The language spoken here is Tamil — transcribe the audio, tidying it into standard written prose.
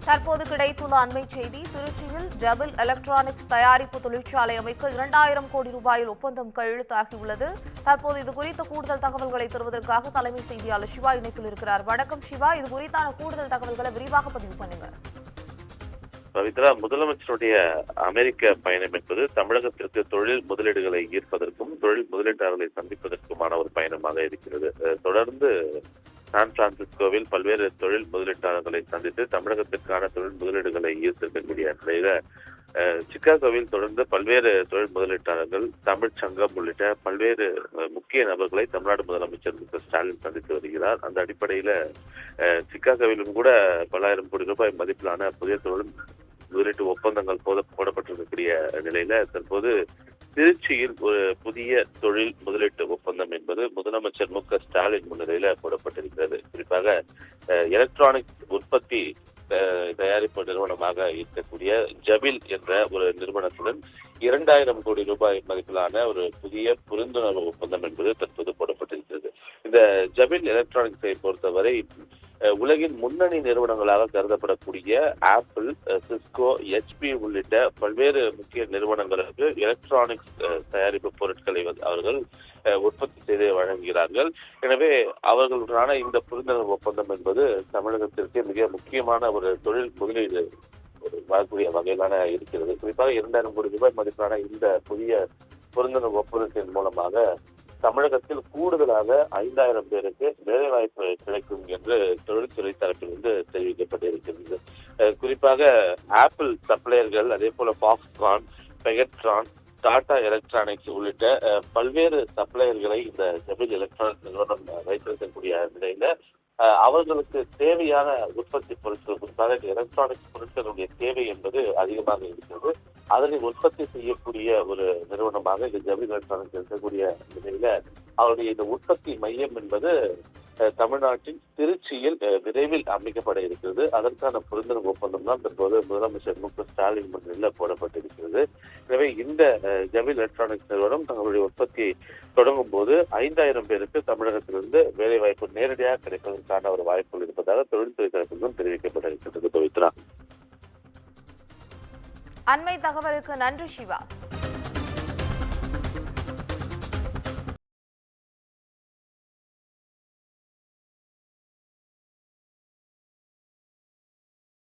தற்போது கிடைத்துள்ள அண்மை செய்தி. திருச்சியில் ஜபில் எலக்ட்ரானிக்ஸ் தயாரிப்பு தொழிற்சாலை அமைக்க 2000 கோடி ரூபாயில் ஒப்பந்தம் கையெழுத்தாகியுள்ளது. தற்போது இதுகுறித்த கூடுதல் தகவல்களை தருவதற்காக தலைமை செய்தியாளர் சிவா இணைப்பில் இருக்கிறார். வணக்கம் சிவா, இது குறித்தான கூடுதல் தகவல்களை விரிவாக பதிவு பண்ணுங்க. பவித்ரா, முதலமைச்சருடைய அமெரிக்க பயணம் என்பது தமிழகத்திற்கு தொழில் முதலீடுகளை ஈர்ப்பதற்கும் தொழில் முதலீட்டாளர்களை சந்திப்பதற்குமான ஒரு பயணமாக இருக்கிறது. தொடர்ந்து சான் பிரான்சிஸ்கோவில் பல்வேறு தொழில் முதலீட்டாளர்களை சந்தித்து தமிழகத்திற்கான தொழில் முதலீடுகளை ஈர்த்திருக்கக்கூடிய நிலையில சிகாகோவில் தொடர்ந்து பல்வேறு தொழில் முதலீட்டாளர்கள், தமிழ் சங்கம் உள்ளிட்ட பல்வேறு முக்கிய நபர்களை தமிழ்நாடு முதலமைச்சர் ஸ்டாலின் சந்தித்து வருகிறார். அந்த அடிப்படையில சிகாகோவிலும் கூட பல்லாயிரம் கோடி ரூபாய் மதிப்பிலான புதிய தொழில் முதலீட்டு ஒப்பந்தங்கள் போடப்பட்டிருக்கக்கூடிய நிலையில தற்போது திருச்சியில் ஒரு புதிய தொழில் முதலீட்டு ஒப்பந்தம் என்பது முதலமைச்சர் ஸ்டாலின் முன்னிலையில போடப்பட்டிருக்கிறது. குறிப்பாக எலக்ட்ரானிக்ஸ் உற்பத்தி தயாரிப்பு நிறுவனமாக இருக்கக்கூடிய ஜபில் என்ற ஒரு நிறுவனத்துடன் 2000 கோடி ரூபாய் மதிப்பிலான ஒரு புதிய புரிந்துணர்வு ஒப்பந்தம் என்பது தற்போது போடப்பட்டிருக்கிறது. இந்த ஜபில் எலக்ட்ரானிக்ஸை பொறுத்தவரை உலகின் முன்னணி நிறுவனங்களாக கருதப்படக்கூடிய ஆப்பிள், சிஸ்கோ, HP உள்ளிட்ட பல்வேறு முக்கிய நிறுவனங்களுக்கு எலக்ட்ரானிக்ஸ் தயாரிப்பு பொருட்களை அவர்கள் உற்பத்தி செய்து வழங்குகிறார்கள். எனவே அவர்களுடனான இந்த புரிந்துணர்வு ஒப்பந்தம் என்பது தமிழகத்திற்கு மிக முக்கியமான ஒரு தொழில் முதலீடு வரக்கூடிய வகையிலான இருக்கிறது. குறிப்பாக 2000 கோடி ரூபாய் மதிப்பான இந்த புதிய புரிந்துணர்வு ஒப்பந்தத்தின் மூலமாக தமிழகத்தில் கூடுதலாக 5000 பேருக்கு வேலைவாய்ப்பு கிடைக்கும் என்று தொழில்துறை தரப்பிலிருந்து தெரிவிக்கப்பட்டிருக்கிறது. குறிப்பாக ஆப்பிள் சப்ளையர்கள், அதே போல பாக்ஸ்கான், பெகட்ரான், டாடா எலக்ட்ரானிக்ஸ் உள்ளிட்ட பல்வேறு சப்ளையர்களை இந்த ஜபில் எலக்ட்ரானிக்ஸ் நிறுவனம் வைத்திருக்கக்கூடிய நிலையில அவர்களுக்கு தேவையான உற்பத்தி பொருட்கள், குறிப்பாக எலக்ட்ரானிக்ஸ் பொருட்களுடைய தேவை என்பது அதிகமாக இருக்கிறது. அதனை உற்பத்தி செய்யக்கூடிய ஒரு நிறுவனமாக இந்த ஜபில் எலக்ட்ரானிக்ஸ் இருக்கக்கூடிய நிலையில அவருடைய இந்த உற்பத்தி மையம் என்பது தமிழ்நாட்டின் திருச்சியில் விரைவில் அமைக்கப்பட இருக்கிறது. அதற்கான புரிந்துணர்வு ஒப்பந்தம் தான் தற்போது முதலமைச்சர் ஸ்டாலின் முன்னிலையில் போடப்பட்டிருக்கிறது. எனவே இந்த ஜபில் எலக்ட்ரானிக்ஸ் நிறுவனம் தங்களுடைய உற்பத்தியை தொடங்கும் போது 5000 பேருக்கு தமிழகத்திலிருந்து வேலைவாய்ப்பு நேரடியாக கிடைப்பதற்கான ஒரு வாய்ப்புகள் இருப்பதாக தொழில்துறை தரப்பிலும் தெரிவிக்கப்பட்டிருக்கிறது. பவித்ரா, அண்மை தகவலுக்கு நன்றி சிவா.